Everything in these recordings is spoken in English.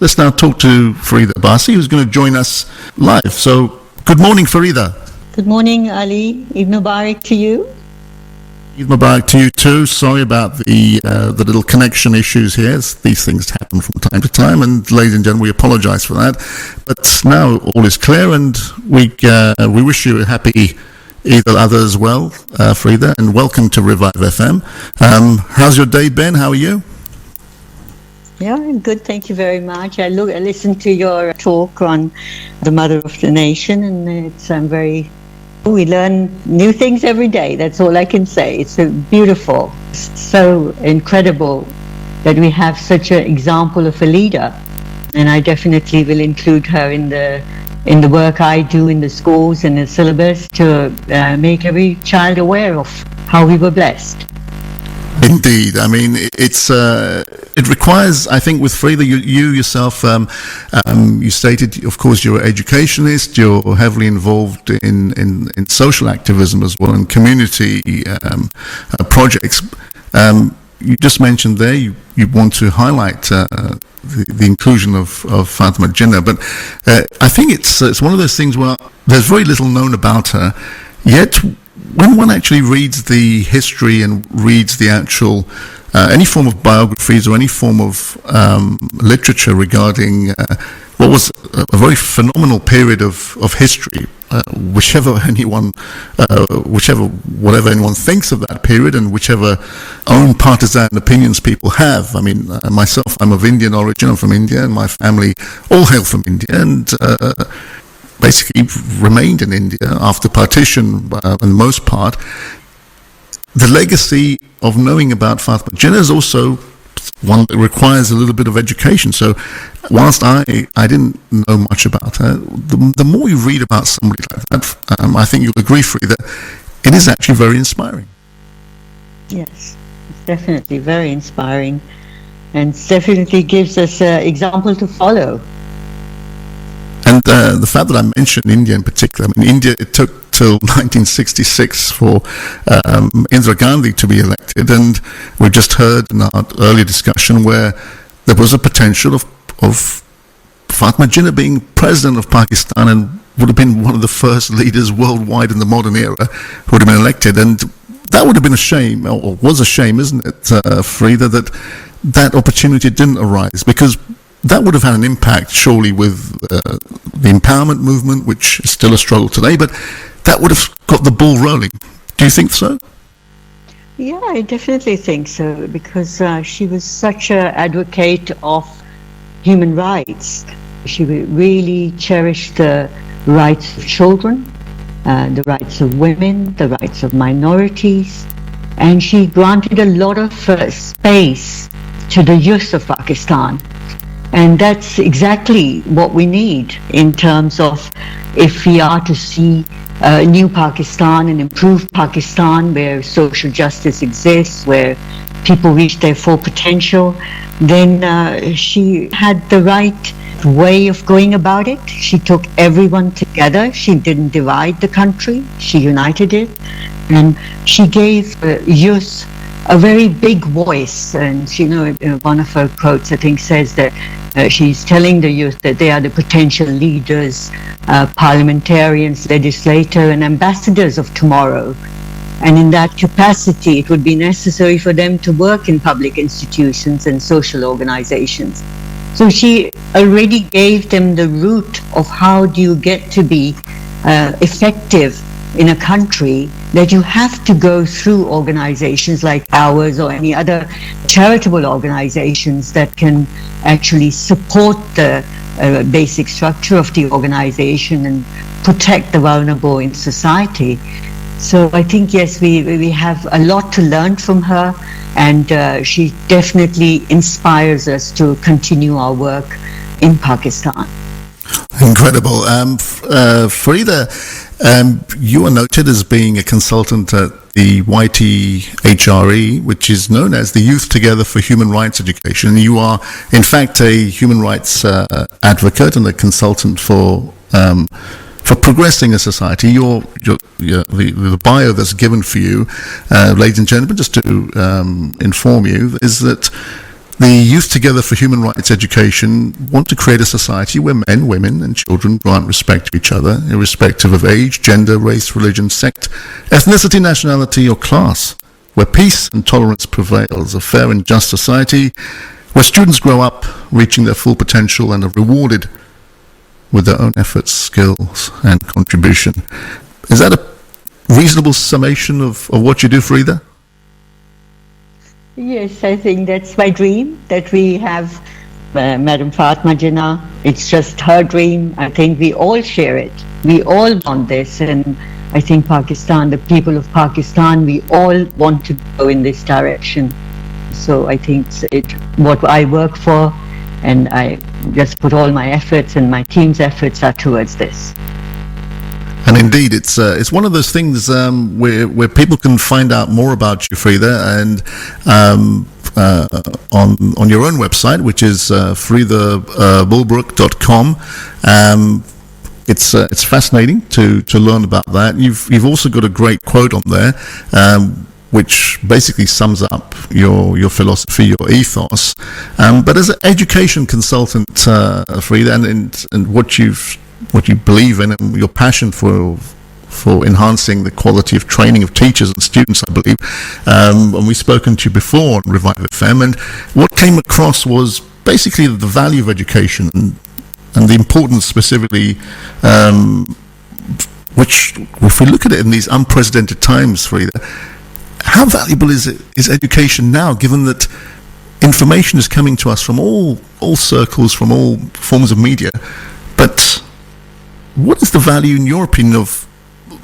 let's now talk to Fareeda Abbasi, who's going to join us live. So, good morning, Fareeda. Good morning, Ali. Eid Mubarak to you. Eid Mubarak to you too. Sorry about the little connection issues here. These things happen from time to time, and ladies and gentlemen, we apologise for that. But now all is clear, and we wish you a happy Eid al-Adha as well, Fareeda, and welcome to ReviveFM. How's your day been? How are you? Yeah, I'm good. Thank you very much. I listened to your talk on the Mother of the Nation, and we learn new things every day. That's all I can say. It's beautiful, so incredible that we have such an example of a leader, and I definitely will include her in the work I do in the schools and the syllabus to make every child aware of how we were blessed. Indeed. I mean, it requires, I think, with Fareeda, you yourself, you stated, of course, you're an educationist, you're heavily involved in social activism as well, and community projects. You just mentioned there you want to highlight the inclusion of Fatima Jinnah, but I think it's one of those things where there's very little known about her, yet when one actually reads the history and reads the actual any form of biographies or any form of literature regarding what was a very phenomenal period of history, whatever anyone thinks of that period, and whichever own partisan opinions people have. I mean, myself, I'm of Indian origin. I'm from India, and my family all hail from India, and basically remained in India after partition, for the most part. The legacy of knowing about Fatima Jinnah is also one that requires a little bit of education. So whilst I didn't know much about her, the more you read about somebody like that, I think you'll agree, Fareeda, that it is actually very inspiring. Yes, it's definitely very inspiring, and definitely gives us an example to follow. And the fact that I mentioned India in particular, I mean, India, it took till 1966 for Indira Gandhi to be elected, and we just heard in our earlier discussion where there was a potential of Fatima Jinnah being president of Pakistan, and would have been one of the first leaders worldwide in the modern era who would have been elected. And that would have been a shame, or was a shame, isn't it, Fareeda, that opportunity didn't arise, because that would have had an impact, surely, with the empowerment movement, which is still a struggle today, but that would have got the ball rolling. Do you think so? Yeah, I definitely think so, because she was such an advocate of human rights. She really cherished the rights of children, the rights of women, the rights of minorities, and she granted a lot of space to the youth of Pakistan. And that's exactly what we need in terms of, if we are to see a new Pakistan, an improved Pakistan where social justice exists, where people reach their full potential, then she had the right way of going about it. She took everyone together. She didn't divide the country. She united it. And she gave youth a very big voice. And one of her quotes, I think, says that she's telling the youth that they are the potential leaders, parliamentarians, legislators, and ambassadors of tomorrow. And in that capacity, it would be necessary for them to work in public institutions and social organizations. So she already gave them the route of how do you get to be effective in a country, that you have to go through organizations like ours or any other charitable organizations that can actually support the basic structure of the organization and protect the vulnerable in society. So I think, yes, we have a lot to learn from her, and she definitely inspires us to continue our work in Pakistan. Incredible. Fareeda, you are noted as being a consultant at the YTHRE, which is known as the Youth Together for Human Rights Education. You are, in fact, a human rights advocate and a consultant for progressing a society. The bio that's given for you, ladies and gentlemen, just to inform you, is that the Youth Together for Human Rights Education want to create a society where men, women and children grant respect to each other, irrespective of age, gender, race, religion, sect, ethnicity, nationality or class, where peace and tolerance prevails, a fair and just society where students grow up reaching their full potential and are rewarded with their own efforts, skills and contribution. Is that a reasonable summation of what you do, Fareeda? Yes, I think that's my dream, that we have Madam Fatma Jinnah. It's just her dream. I think we all share it. We all want this, and I think Pakistan, the people of Pakistan, we all want to go in this direction. So I think it's what I work for, and I just put all my efforts, and my team's efforts are towards this. And indeed, it's one of those things where people can find out more about you, Fareeda, and on your own website, which is fareedabulbrook.com. It's fascinating to learn about that. You've also got a great quote on there, which basically sums up your philosophy, your ethos. But as an education consultant, Fareeda, and what you believe in and your passion for enhancing the quality of training of teachers and students, I believe. And we've spoken to you before on ReviveFM, and what came across was basically the value of education and the importance specifically, which, if we look at it in these unprecedented times, Fareeda, how valuable is education now, given that information is coming to us from all circles, from all forms of media, but what is the value, in your opinion, of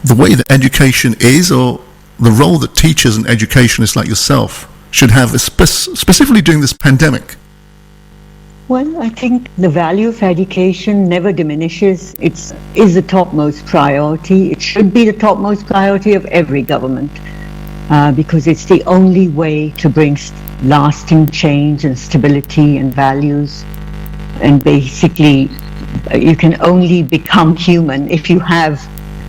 the way that education is, or the role that teachers and educationists like yourself should have, specifically during this pandemic? Well, I think the value of education never diminishes. It is the topmost priority. It should be the topmost priority of every government, because it's the only way to bring lasting change and stability and values. And basically, you can only become human if you have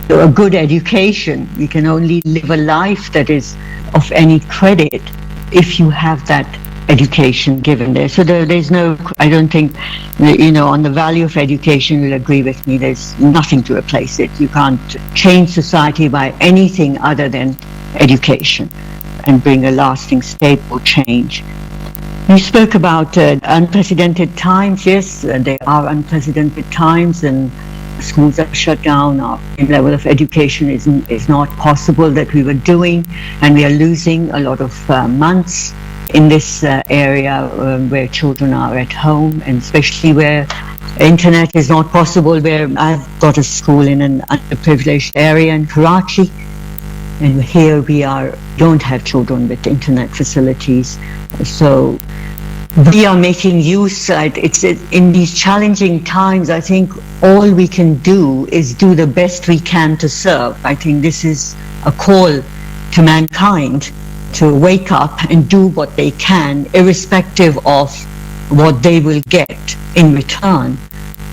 a good education. You can only live a life that is of any credit if you have that education given there. So there's no, I don't think, on the value of education, you'll agree with me, there's nothing to replace it. You can't change society by anything other than education and bring a lasting, stable change. You spoke about unprecedented times. Yes, there are unprecedented times, and schools are shut down. Our level of education is not possible that we were doing, and we are losing a lot of months in this area where children are at home, and especially where internet is not possible. Where I've got a school in an underprivileged area in Karachi, and here we don't have children with internet facilities. So we are making use. It's in these challenging times, I think all we can do is do the best we can to serve. I think this is a call to mankind to wake up and do what they can, irrespective of what they will get in return.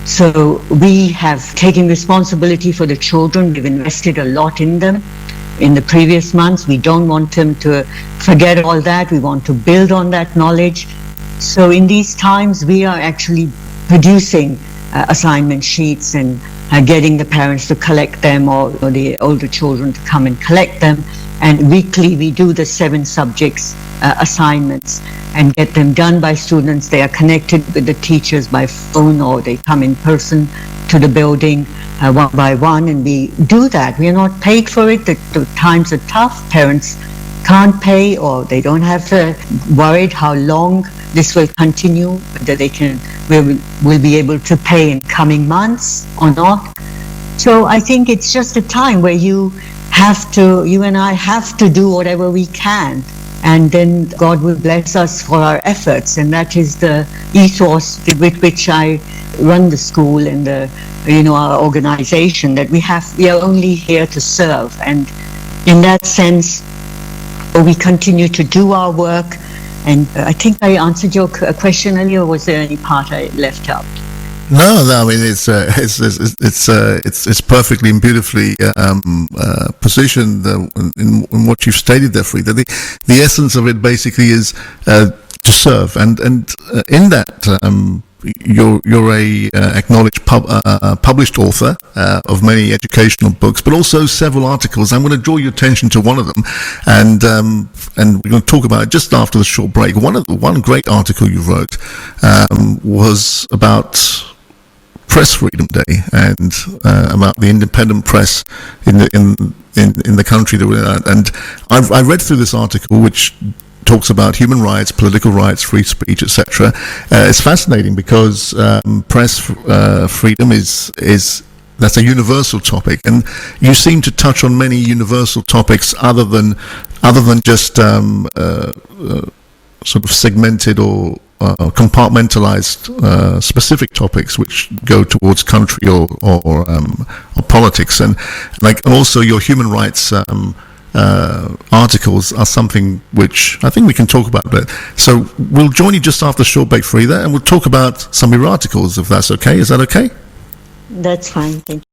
So we have taken responsibility for the children. We've invested a lot in them in the previous months. We don't want them to forget all that. We want to build on that knowledge. So in these times, we are actually producing assignment sheets and getting the parents to collect them, or the older children to come and collect them. And weekly, we do the 7 subjects assignments and get them done by students. They are connected with the teachers by phone, or they come in person to the building one by one, and we do that. We are not paid for it. The times are tough. Parents can't pay, or they don't have to worried how long this will continue, whether will be able to pay in coming months or not. So I think it's just a time where you and I have to do whatever we can, and then God will bless us for our efforts. And that is the ethos with which I run the school and our organization, that we are only here to serve. And in that sense, we continue to do our work. And I think I answered your question earlier, or was there any part I left out? No, I mean it's perfectly and beautifully positioned in what you've stated there, Fareeda. The essence of it basically is to serve, and in that you're a acknowledged published author of many educational books, but also several articles. I'm going to draw your attention to one of them, and we're going to talk about it just after the short break. One great article you wrote was about Press Freedom Day and about the independent press in the country that we're at. And I read through this article, which talks about human rights, political rights, free speech, etc. It's fascinating because press freedom is that's a universal topic, and you seem to touch on many universal topics other than just sort of segmented or compartmentalized specific topics which go towards country or politics, and also your human rights articles are something which I think we can talk about a bit. So we'll join you just after the short break, Fareeda, and we'll talk about some of your articles, if that's okay. Is that okay? That's fine, thank you.